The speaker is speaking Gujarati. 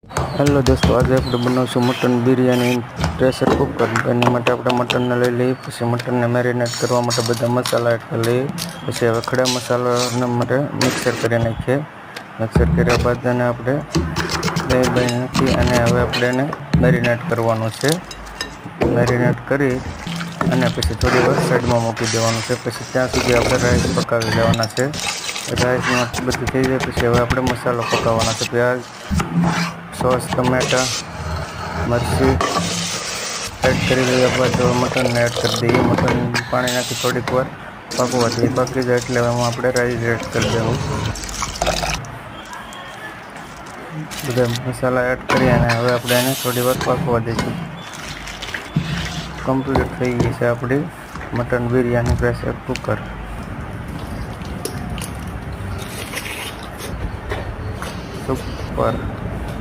हेलो दोस्तों, आज आप बनावશું मटन बिरयानी प्रेशर कुकर। એના માટે આપણે મટનને લઈ લઈએ, પછી મટનને મેરિનેટ કરવા માટે બધા મસાલા એડ કરી લઈએ। પછી હવે ખડા મસાલાના માટે મિક્સર કરી નાખીએ। મિક્સર કર્યા બાદ એને આપણે દહીં નાખી અને હવે આપણે એને મેરિનેટ કરવાનું છે। મેરિનેટ કરી અને પછી થોડી વાર સાઈડમાં મૂકી દેવાનું છે। પછી ત્યાં સુધી આપણે રાઈસ પકાવી લેવાના છે। રાઈસમાં બધું થઈ જાય પછી હવે આપણે મસાલો પકાવવાના છે। પ્યાજ, सॉस, टमाटा, मरची ऐड कर लिया बाद मटन ने ऐड कर दिए। मटन पानी नाखी थोड़ीक वार पकवा दिए। पकी जाए एटले आपणे राइस ऐड कर देवुं। बधा मसाला ऐड करी अने हवे आपणे एने थोड़ी वार पकवा दईशुं। कम्प्लीट थई गई छे आपणी mutton biryani pressure cooker. Super.